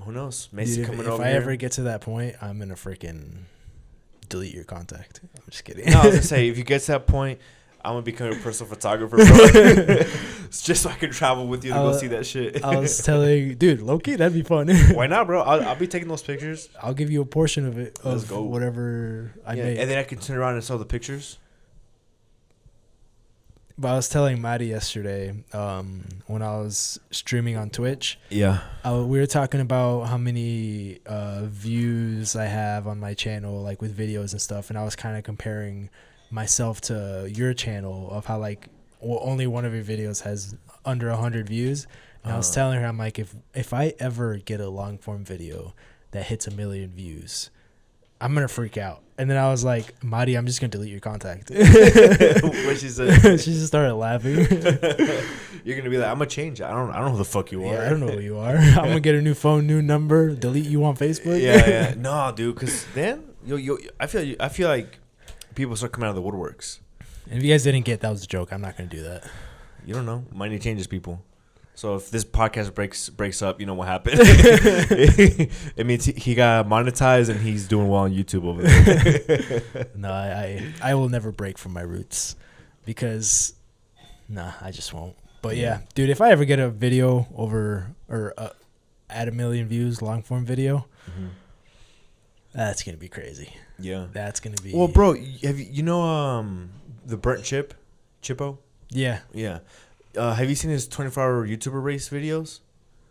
Who knows? Messi
Dude,
coming
if
over
I
here.
ever get to that point, I'm gonna freaking delete your contact. I'm just kidding.
No, I was gonna say if you get to that point, I'm gonna become a personal photographer, bro. It's just so I can travel with you to go see that shit.
I was telling, dude, low-key, that'd be fun.
Why not, bro? I'll be taking those pictures.
I'll give you a portion of it,
Let's
of
go.
whatever I make.
And then I can turn around and sell the pictures.
But I was telling Maddie yesterday, when I was streaming on Twitch,
Yeah.
we were talking about how many views I have on my channel, like with videos and stuff, and I was kind of comparing myself to your channel of how like only one of your videos has under 100 views. And I was telling her, I'm like, if I ever get a long form video that hits 1 million views, I'm gonna freak out. And then I was like, Madi, I'm just gonna delete your contact.
What she said.
She just started laughing.
You're gonna be like, I'm gonna change it. I don't know who the fuck you are.
Yeah, I don't know who you are. I'm gonna get a new phone, new number, delete you on Facebook.
Yeah. No, dude, because then I feel like people start coming out of the woodworks.
And if you guys didn't get that was a joke, I'm not gonna do that.
You don't know. Money changes people. So if this podcast breaks up, you know what happened. It means he got monetized and he's doing well on YouTube over there.
No, I will never break from my roots because I just won't. But yeah, dude, if I ever get a video over or at 1 million views, long form video, that's gonna be crazy.
Yeah,
that's gonna be.
Well, bro, have you the burnt Chippo?
Yeah.
Have you seen his 24-hour YouTuber race videos?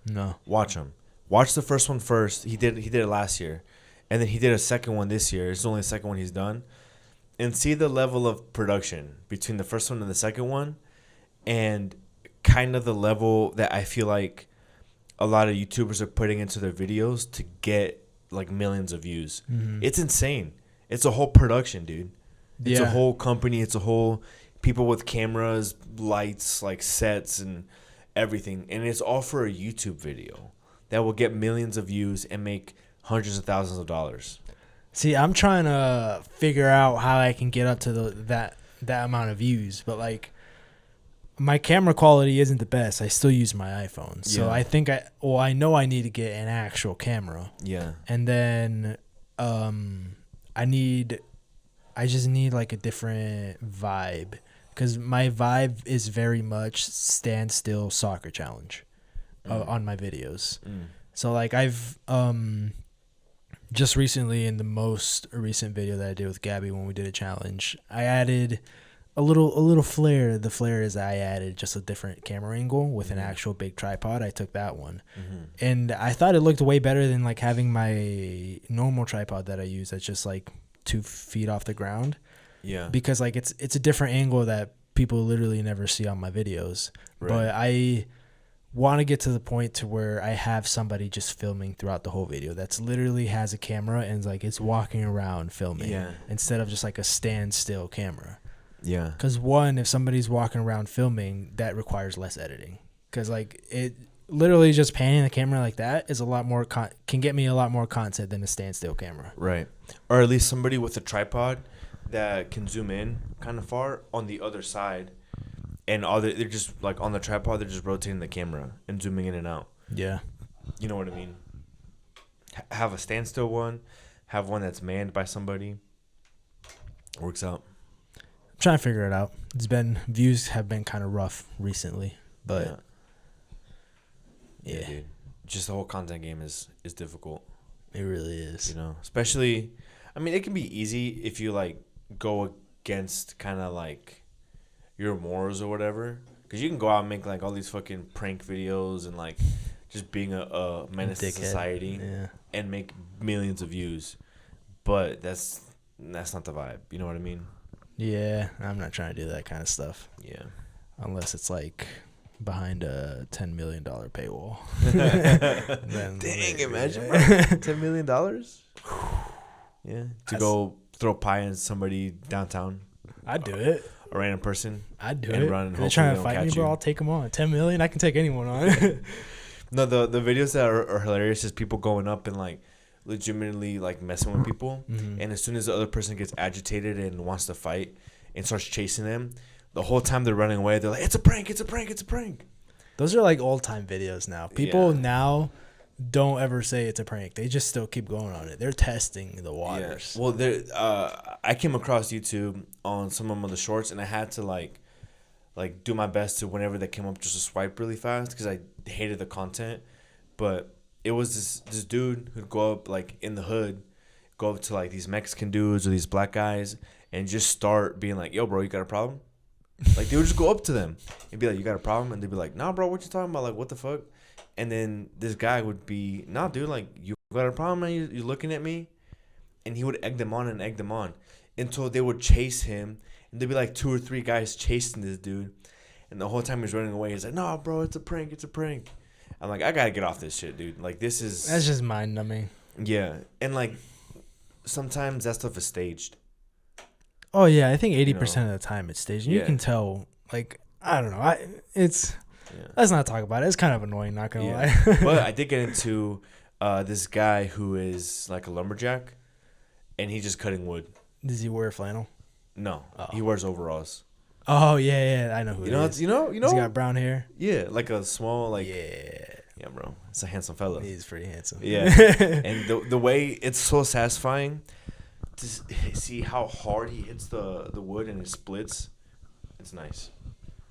No.
Watch them. Watch the first one first. He did it last year, and then he did a second one this year. It's only the second one he's done, and see the level of production between the first one and the second one, and kind of the level that I feel like a lot of YouTubers are putting into their videos to get like millions of views.
Mm-hmm.
It's insane. It's a whole production, dude. It's a whole company. It's a whole people with cameras, lights, like sets and everything. And it's all for a YouTube video that will get millions of views and make hundreds of thousands of dollars.
See, I'm trying to figure out how I can get up to that amount of views, but like my camera quality isn't the best. I still use my iPhone. So I think I know I need to get an actual camera.
Yeah.
And then I just need like a different vibe, because my vibe is very much standstill soccer challenge on my videos. So like I've just recently, in the most recent video that I did with Gabby when we did a challenge, I added a little flare. The flare is I added just a different camera angle with an actual big tripod. I took that one, and I thought it looked way better than like having my normal tripod that I use that's just like 2 feet off the ground.
Yeah,
because like it's a different angle that people literally never see on my videos. Right. But I want to get to the point to where I have somebody just filming throughout the whole video that's literally has a camera and like it's walking around filming instead of just like a standstill camera. Yeah. Because one, if somebody's walking around filming, that requires less editing. Because like it literally just panning the camera like that is a lot more can get me a lot more content than a standstill camera.
Right. Or at least somebody with a tripod that can zoom in kind of far on the other side. And they're just like on the tripod, they're just rotating the camera and zooming in and out. Yeah. You know what I mean? Have a standstill one, have one that's manned by somebody. Works out.
I'm trying to figure it out. Views have been kind of rough recently, but
yeah, dude. Just the whole content game is difficult.
It really is.
You know, especially, I mean, it can be easy if you like go against kind of like your morals or whatever, because you can go out and make like all these fucking prank videos and like just being a menace to society and make millions of views, but that's not the vibe. You know what I mean?
Yeah, I'm not trying to do that kind of stuff.
Yeah,
unless it's like behind a $10 million paywall.
Dang, imagine, bro. $10 million. Yeah, to go throw pie in somebody downtown.
I'd do it.
A random person.
I'd do it. Run and they're trying to fight me, bro. I'll take them on. 10 million, I can take anyone on.
No, the videos that are hilarious is people going up and like legitimately like messing with people, and as soon as the other person gets agitated and wants to fight and starts chasing them, the whole time they're running away, they're like, "It's a prank! It's a prank! It's a prank!"
Those are like old time videos now. People now don't ever say it's a prank. They just still keep going on it. They're testing the waters.
Well, I came across YouTube on some of the shorts, and I had to like do my best to, whenever they came up, just to swipe really fast because I hated the content. But it was this dude who'd go up like in the hood, go up to like these Mexican dudes or these black guys and just start being like, "Yo, bro, you got a problem?" Like they would just go up to them and be like, "You got a problem?" And they'd be like, "Nah, bro, what you talking about? Like, what the fuck?" And then this guy would be, "Nah, dude, like, you got a problem, man? You looking at me?" And he would egg them on until they would chase him. And there'd be like 2 or 3 guys chasing this dude. And the whole time he's running away, he's like, "No, bro, it's a prank. It's a prank." I'm like, I got to get off this shit, dude. Like, this is...
That's just mind-numbing.
Yeah. And, like, sometimes that stuff is staged.
Oh, yeah. I think 80% of the time it's staged. And you can tell, like, I don't know. Let's not talk about it. It's kind of annoying, not going to lie.
But I did get into this guy who is, like, a lumberjack. And he's just cutting wood.
Does he wear flannel?
No. Oh. He wears overalls.
Oh, yeah. I know who it is.
You know?
He's got brown hair?
Yeah, like a small, like... Yeah, bro. It's a handsome fellow.
He's pretty handsome.
Yeah. And the way it's so satisfying to see how hard he hits the wood and it splits, it's nice.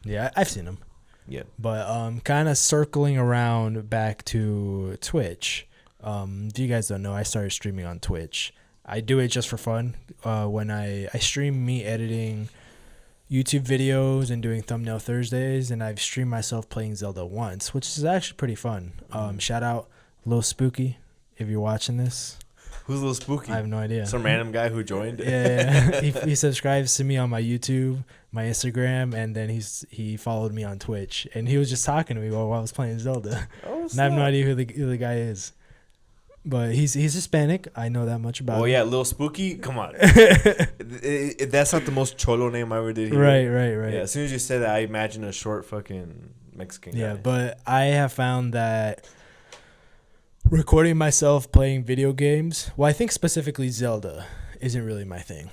Yeah, I've seen him.
Yeah.
But kind of circling around back to Twitch. If you guys don't know, I started streaming on Twitch. I do it just for fun. When I stream me editing YouTube videos and doing thumbnail Thursdays, and I've streamed myself playing Zelda once, which is actually pretty fun. Shout out Lil Spooky if you're watching this.
Who's Lil Spooky?
I have no idea.
Some random guy who joined.
Yeah. He subscribes to me on my YouTube, my Instagram, and then he followed me on Twitch, and he was just talking to me while I was playing Zelda. Oh, and I have no idea who the guy is. But he's Hispanic. I know that much about him.
Oh yeah, Lil Spooky. Come on. That's not the most cholo name I ever did hear.
Right.
Yeah, as soon as you said that, I imagine a short fucking Mexican guy.
Yeah, but I have found that recording myself playing video games, well, I think specifically Zelda, isn't really my thing.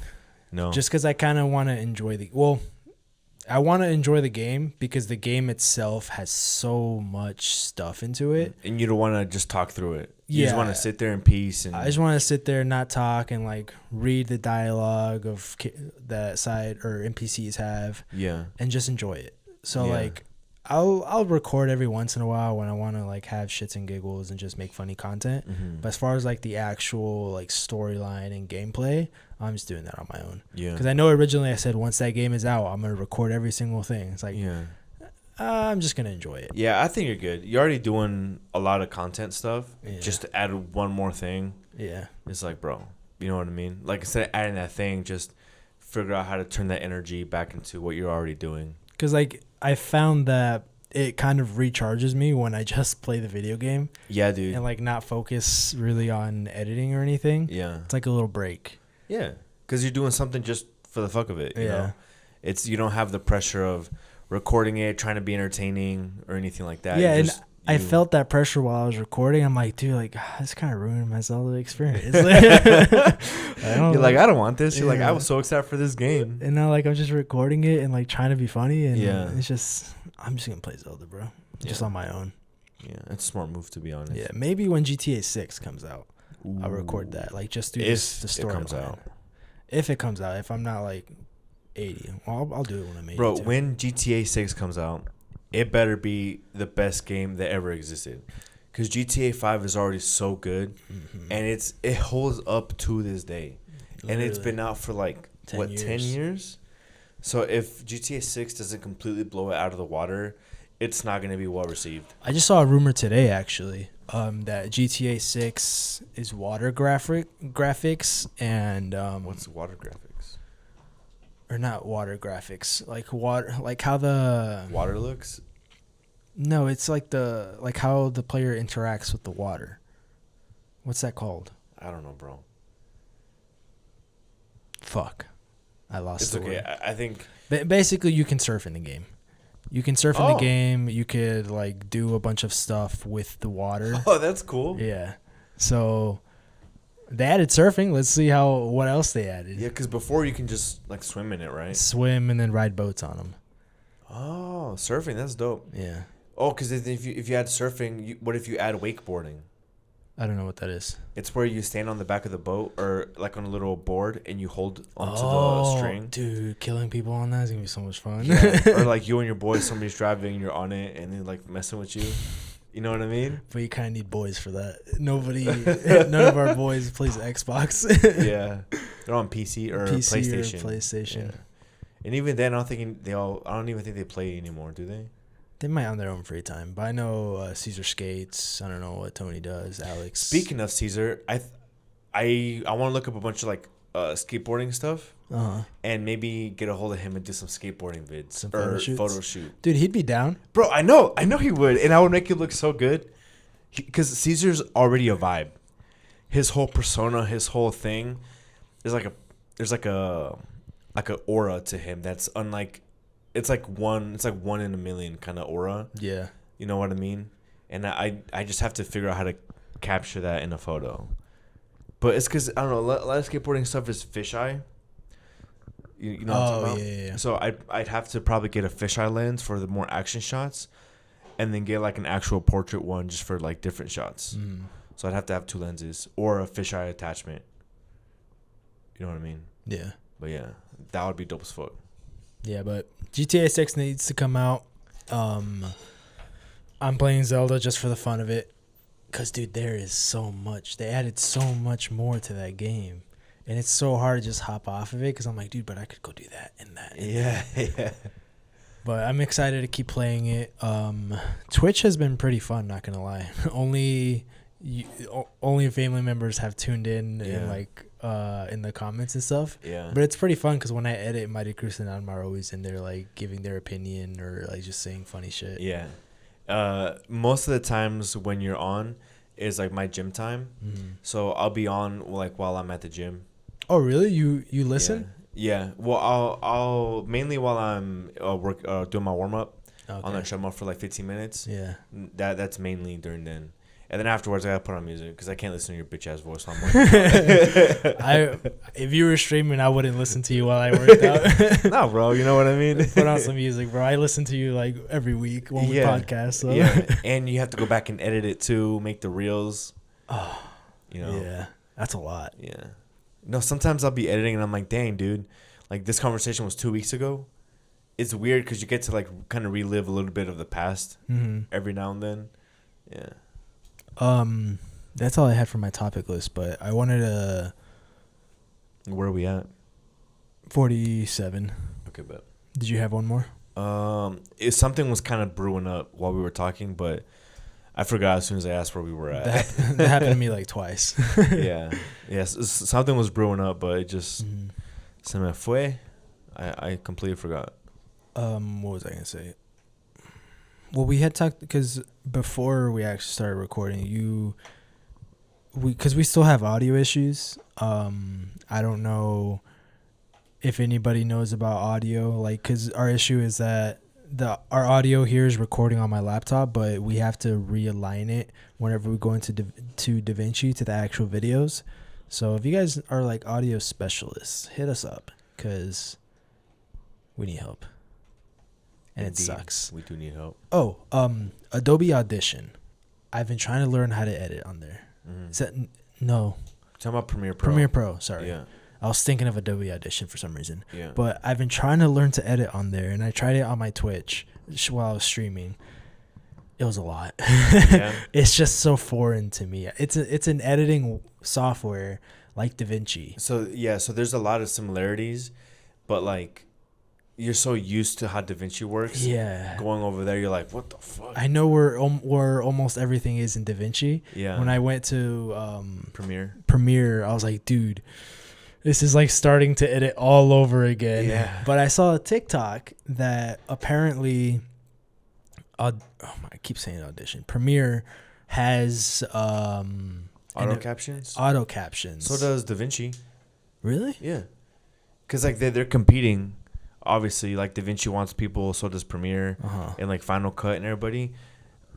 No.
Just because I kind of want to enjoy I want to enjoy the game because the game itself has so much stuff into it.
And you don't want to just talk through it. You
Yeah.
just want to sit there in peace. And
I just want to sit there and not talk and like read the dialogue of that side or NPCs have.
Yeah.
And just enjoy it. So
Yeah.
like I'll record every once in a while when I want to like have shits and giggles and just make funny content.
Mm-hmm.
But as far as like the actual like storyline and gameplay, I'm just doing that on my own.
Yeah.
Because I know originally I said once that game is out, I'm gonna record every single thing. It's like,
yeah.
I'm just gonna enjoy it.
Yeah, I think you're good. You're already doing a lot of content stuff.
Yeah.
Just to add one more thing.
Yeah.
It's like, bro, you know what I mean? Like instead of adding that thing, just figure out how to turn that energy back into what you're already doing.
Because like I found that it kind of recharges me when I just play the video game.
Yeah, dude.
And like not focus really on editing or anything.
Yeah.
It's like a little break.
Yeah, because you're doing something just for the fuck of it. You
Yeah.
know? You don't have the pressure of recording it, trying to be entertaining or anything like that.
Yeah,
Just,
I felt that pressure while I was recording. I'm like, dude, like this kind of ruined my Zelda experience.
You're like, I don't want this. You're like, I was so excited for this game.
And now like I'm just recording it and like trying to be funny, and
Yeah.
it's just I'm just gonna play Zelda, bro, just on my own.
Yeah, it's a smart move to be honest.
Yeah, maybe when GTA 6 comes out, I'll record that. Like just do the story.
It comes out.
If it comes out, if I'm not like 80, well, I'll do it when I'm 80.
Bro, when GTA 6 comes out, it better be the best game that ever existed. Because GTA 5 is already so good, and it holds up to this day. And it's been out for like, 10 years? So if GTA 6 doesn't completely blow it out of the water, it's not going to be well received.
I just saw a rumor today, actually, that GTA 6 is water graphics and
What's water graphics?
Or not water graphics, like water, like how the
Water looks?
No, it's like how the player interacts with the water. What's that called?
I don't know, bro.
Fuck, I lost.
It's
the
okay.
word.
I think
Basically, you can surf in the game. You can surf in the game. You could like do a bunch of stuff with the water.
Oh, that's cool.
Yeah. So they added surfing. Let's see what else they added.
Yeah, because before you can just like swim in it, right?
Swim and then ride boats on them.
Oh, surfing. That's dope.
Yeah.
Oh, because if you add surfing, what if you add wakeboarding?
I don't know what that is.
It's where you stand on the back of the boat or like on a little board and you hold onto the string.
Dude, killing people on that is gonna be so much fun.
Yeah. Or like you and your boys, somebody's driving, you're on it, and they're like messing with you. You know what I mean?
But you kind of need boys for that. None of our boys plays Xbox.
Yeah, they're on PC or PlayStation. Yeah. And even then, I don't even think they play anymore. Do they?
They might on their own free time. But I know Caesar skates. I don't know what Tony does. Alex.
Speaking of Caesar, I want to look up a bunch of like skateboarding stuff. And maybe get a hold of him and do some skateboarding vids
some
photo shoot.
Dude, he'd be down.
Bro, I know he would, and I would make it look so good. Because Caesar's already a vibe. His whole persona, his whole thing, there's like a aura to him that's unlike. It's like one in a million kind of aura.
Yeah.
You know what I mean? And I just have to figure out how to capture that in a photo. But it's because I don't know. A lot of skateboarding stuff is fisheye. You know what I'm talking about?
Yeah.
So I'd have to probably get a fisheye lens for the more action shots, and then get like an actual portrait one just for like different shots. So I'd have to have two lenses or a fisheye attachment. You know what I mean?
Yeah.
But yeah, that would be dope as fuck.
Yeah, but GTA 6 needs to come out. I'm playing Zelda just for the fun of it. Because, dude, there is so much. They added so much more to that game. And it's so hard to just hop off of it because I'm like, dude, but I could go do that and that.
Yeah.
But I'm excited to keep playing it. Twitch has been pretty fun, not going to lie. Only family members have tuned in and like in the comments and stuff.
Yeah.
But it's pretty fun because when I edit, Mighty Cruz and Alma are always in there like giving their opinion or like just saying funny shit.
Yeah. Most of the times when you're on, is like my gym time. So I'll be on like while I'm at the gym.
Oh, really? You listen?
Yeah. Well, I'll mainly while I'm doing my warm up on the treadmill for like 15 minutes.
Yeah.
That's mainly during then. And then afterwards, I gotta put on music because I can't listen to your bitch ass voice. So I'm
if you were streaming, I wouldn't listen to you while I worked out.
No, bro, you know what I mean.
Put on some music, bro. I listen to you like every week when we podcast. So.
Yeah, and you have to go back and edit it too, make the reels.
Oh,
you know.
Yeah, that's a lot.
Yeah. No, sometimes I'll be editing and I'm like, dang, dude, like this conversation was 2 weeks ago. It's weird because you get to like kind of relive a little bit of the past every now and then. Yeah.
That's all I had for my topic list, but I wanted to.
Where are we at?
47.
Okay, bet.
Did you have one more?
Something was kind of brewing up while we were talking, but I forgot as soon as I asked where we were at.
That happened to me like twice.
Yeah. Yes, something was brewing up, but it just se me fue. I completely forgot.
What was I gonna say? Well, we had talked because before we actually started recording, because we still have audio issues. I don't know if anybody knows about audio, like, because our issue is that our audio here is recording on my laptop, but we have to realign it whenever we go into Davinci to the actual videos. So if you guys are like audio specialists, hit us up because we need help. And
Indeed,
it sucks.
We do need help.
Oh, Adobe Audition. I've been trying to learn how to edit on there. Is that no?
Talking about Premiere Pro.
Premiere Pro. Sorry.
Yeah.
I was thinking of Adobe Audition for some reason.
Yeah.
But I've been trying to learn to edit on there, and I tried it on my Twitch while I was streaming. It was a lot.
Yeah.
It's just so foreign to me. It's an editing software like DaVinci.
So there's a lot of similarities, but like you're so used to how DaVinci works.
Yeah.
Going over there, you're like, what the fuck?
I know where almost everything is in DaVinci.
Yeah.
When I went to
Premiere,
I was like, dude, this is like starting to edit all over again.
Yeah.
But I saw a TikTok that apparently, I keep saying Audition. Premiere has
auto captions.
Auto captions.
So does DaVinci.
Really?
Yeah. Because like they're competing. Obviously, like DaVinci wants people, so does Premiere, and like Final Cut and everybody.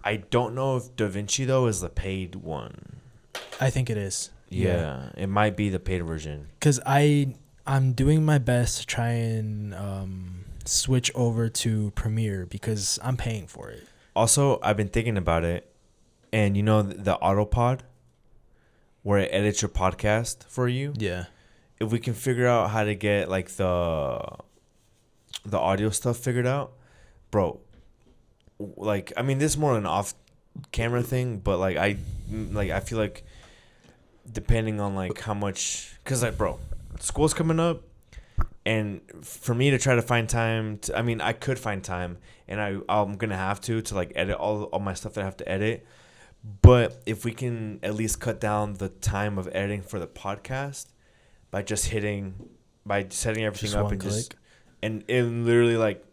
I don't know if DaVinci though is the paid one.
I think it is.
Yeah, it might be the paid version.
Because I'm doing my best to try and switch over to Premiere because I'm paying for it.
Also, I've been thinking about it, and you know the Autopod, where it edits your podcast for you.
Yeah. If
we can figure out how to get like the audio stuff figured out, bro. Like, I mean, this is more an off-camera thing, but like I feel like depending on like how much, cause like, bro, school's coming up, and for me to try to find time, I could find time, and I'm gonna have to like edit all my stuff that I have to edit. But if we can at least cut down the time of editing for the podcast by setting everything up and just. And in literally like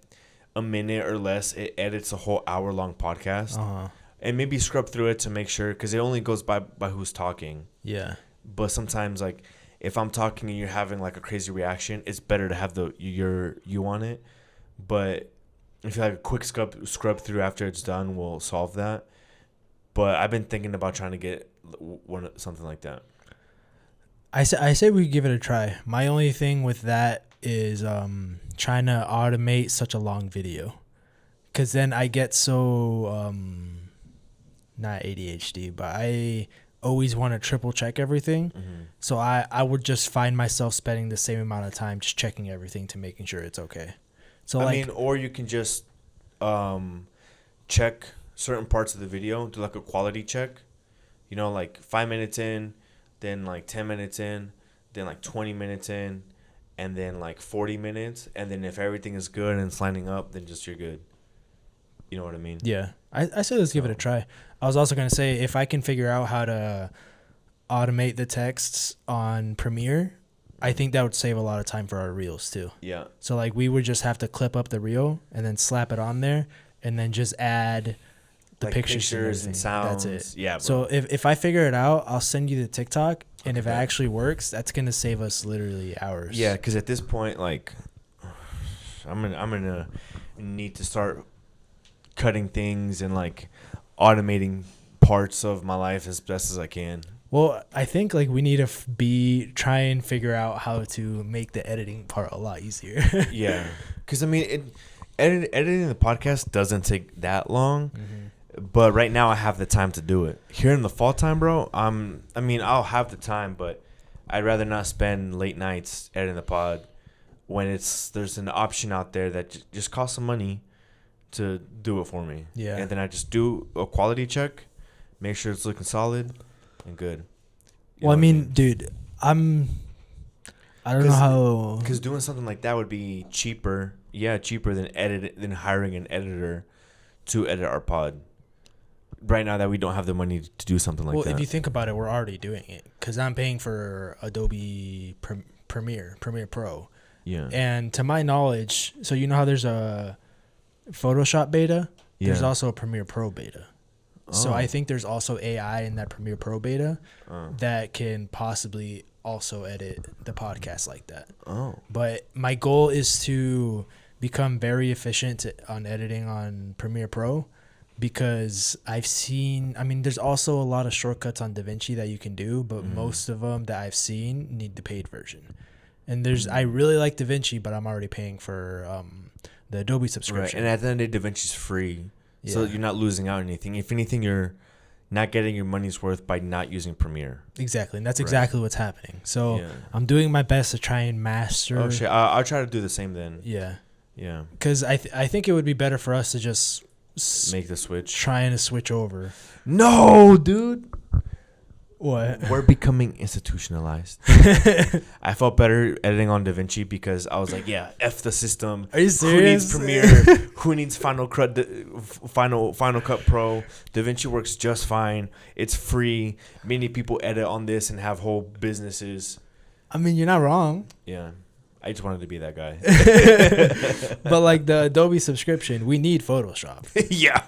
a minute or less, it edits a whole hour-long podcast. And maybe scrub through it to make sure, because it only goes by who's talking.
Yeah.
But sometimes, like, if I'm talking and you're having like a crazy reaction, it's better to have you on it. But if you like a quick scrub through after it's done, will solve that. But I've been thinking about trying to get something like that.
I say we give it a try. My only thing with that is trying to automate such a long video, because then I get so not ADHD, but I always want to triple check everything. So I would just find myself spending the same amount of time just checking everything to making sure it's okay. So
or you can just check certain parts of the video, do like a quality check, like 5 minutes in, then like 10 minutes in, then like 20 minutes in, and then like 40 minutes, and then if everything is good and it's lining up, then just you're good. You know what I mean?
Yeah. I say let's give it a try. I was also going to say, if I can figure out how to automate the texts on Premiere, I think that would save a lot of time for our reels too.
Yeah.
So like we would just have to clip up the reel and then slap it on there, and then just add the
like pictures and sounds.
That's it.
Yeah. Bro.
So if I figure it out, I'll send you the TikTok, and if it
bet.
actually works, that's gonna save us literally hours.
Yeah, because at this point, like, I'm gonna need to start cutting things and like automating parts of my life as best as I can.
Well, I think like we need to try and figure out how to make the editing part a lot easier.
Yeah, because I mean, editing the podcast doesn't take that long, but right now I have the time to do it. Here in the fall time, bro, I'll have the time, but I'd rather not spend late nights editing the pod when there's an option out there that just costs some money to do it for me.
Yeah,
and then I just do a quality check, make sure it's looking solid and good.
Well, I mean, dude, I don't know how,
because doing something like that would be cheaper. Yeah, cheaper than hiring an editor to edit our pod. Right now that we don't have the money to do something like that.
Well, if you think about it, we're already doing it because I'm paying for Adobe Premiere Pro.
Yeah.
And to my knowledge, so you know how there's a Photoshop beta?
Yeah.
There's also a Premiere Pro beta. So
Oh.
I think there's also AI in that Premiere Pro beta that can possibly also edit the podcast like that.
Oh.
But my goal is to become very efficient on editing on Premiere Pro because there's also a lot of shortcuts on Davinci that you can do, but most of them that I've seen need the paid version. And I really like Davinci, but I'm already paying for the Adobe subscription.
Right. And at the end of the day, DaVinci's free. Yeah. So you're not losing out on anything. If anything, you're not getting your money's worth by not using Premiere.
Exactly. And that's exactly what's happening. So I'm doing my best to try and master.
Oh, shit. I'll try to do the same then.
Yeah.
Yeah.
Because I think it would be better for us to just
make the switch.
Trying to switch over.
No, dude.
What?
We're becoming institutionalized. I felt better editing on DaVinci because I was like, yeah, F the system.
Are you serious?
Who needs Premiere? Who needs Final Cut Pro? DaVinci works just fine. It's free. Many people edit on this and have whole businesses.
I mean, you're not wrong.
Yeah. I just wanted to be that guy.
But like the Adobe subscription, we need Photoshop.
Yeah.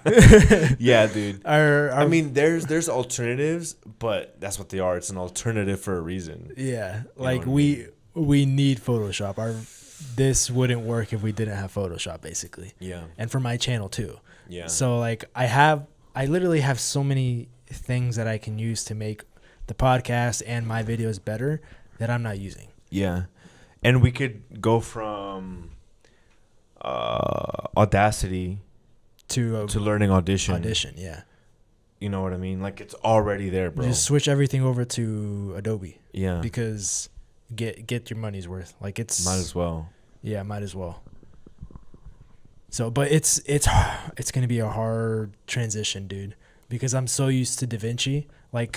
Yeah, dude.
I
mean, there's alternatives, but that's what they are. It's an alternative for a reason.
Yeah. Like we need Photoshop. This wouldn't work if we didn't have Photoshop, basically.
Yeah.
And for my channel too.
Yeah.
So like I literally have so many things that I can use to make the podcast and my videos better that I'm not using.
Yeah. And we could go from Audacity
to
learning Audition.
Audition, yeah.
You know what I mean? Like it's already there, bro.
Just switch everything over to Adobe.
Yeah.
Because get your money's worth. Like it's
might as well.
Yeah, might as well. So, but it's gonna be a hard transition, dude, because I'm so used to DaVinci, like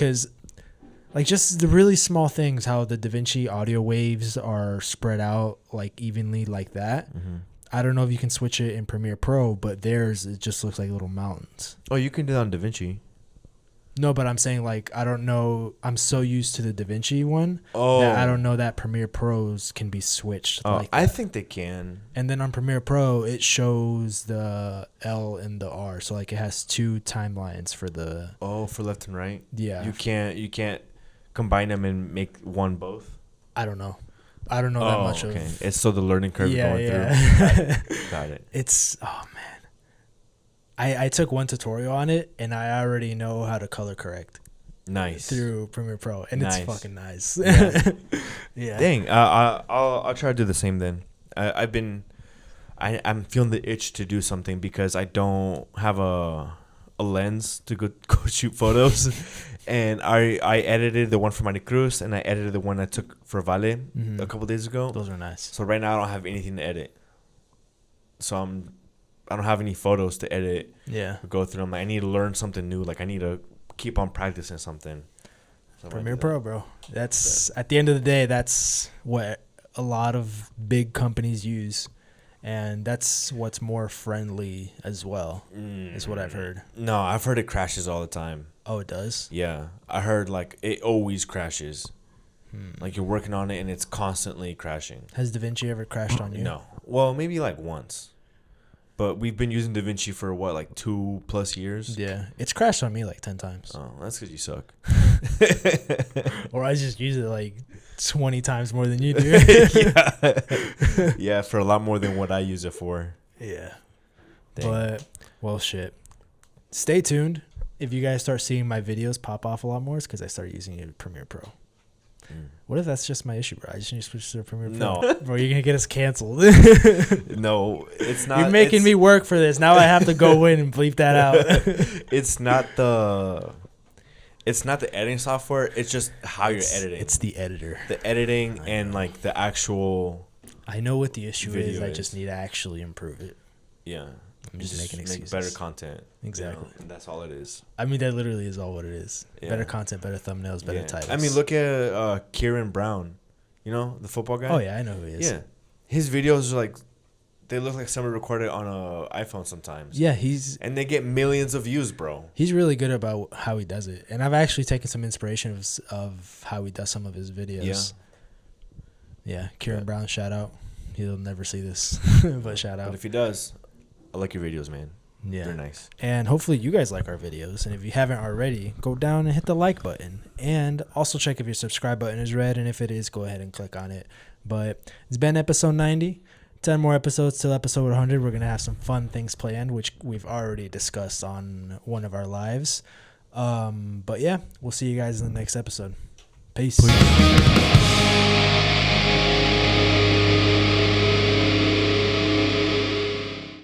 just the really small things, how the DaVinci audio waves are spread out like evenly like that. Mm-hmm. I don't know if you can switch it in Premiere Pro, but theirs, it just looks like little mountains.
Oh, you can do that on DaVinci.
No, but I'm saying like I don't know. I'm so used to the DaVinci one that I don't know that Premiere Pros can be switched. Like that.
I think they can.
And then on Premiere Pro, it shows the L and the R, so like it has two timelines for the.
Oh, for left and right.
Yeah.
You can't combine them and make one both.
I don't know that much of.
It's so the learning curve going through. Got it.
It's man. I took one tutorial on it, and I already know how to color correct.
Nice.
Through Premiere Pro, and it's fucking nice.
Yeah.
Yeah.
Dang. I'll try to do the same then. I'm feeling the itch to do something because I don't have a lens to go shoot photos, and I edited the one for Mani Cruz, and I edited the one I took for Vale a couple days ago.
Those are nice.
So right now I don't have anything to edit. So I don't have any photos to edit.
Yeah.
Go through them. Like, I need to learn something new. Like I need to keep on practicing something. So
Premiere Pro, bro. That's at the end of the day, that's what a lot of big companies use, and that's what's more friendly as well. Is what I've heard.
No, I've heard it crashes all the time.
Oh, it does?
Yeah, I heard like it always crashes. Like you're working on it and it's constantly crashing.
Has DaVinci ever crashed on you?
No. Well, maybe like once. But we've been using Davinci for what, like 2+ years?
Yeah, it's crashed on me like 10 times.
Oh, that's because you suck.
Or I just use it like 20 times more than you do.
Yeah, for a lot more than what I use it for.
Yeah.
Dang.
But, well, shit. Stay tuned. If you guys start seeing my videos pop off a lot more, it's because I started using it Premiere Pro. What if that's just my issue, bro? I just need to switch to Premiere Pro.
No.
Bro, you're going to get us canceled.
No, it's not.
You're making me work for this. Now I have to go in and bleep that out.
It's not the editing software. It's just how you're editing.
It's the editor.
The editing and like the actual.
I know what the issue is. I
is.
just need to actually improve it.
Yeah.
I'm just making excuses.
Make better content.
Exactly.
And that's all it is.
I mean, that literally is all what it is.
Yeah.
Better content, better thumbnails, better titles.
I mean, look at Kieran Brown. You know, the football guy?
Oh, yeah, I know who he is.
Yeah. His videos are like, they look like someone recorded on a iPhone sometimes.
Yeah,
and they get millions of views, bro.
He's really good about how he does it. And I've actually taken some inspiration of how he does some of his videos. Yeah, Kieran Brown, shout out. He'll never see this, but shout out.
But if he does, I like your videos, man.
Yeah.
They're nice.
And hopefully you guys like our videos. And if you haven't already, go down and hit the like button. And also check if your subscribe button is red. And if it is, go ahead and click on it. But it's been episode 90. 10 more episodes till episode 100. We're going to have some fun things planned, which we've already discussed on one of our lives. But yeah, we'll see you guys in the next episode. Peace.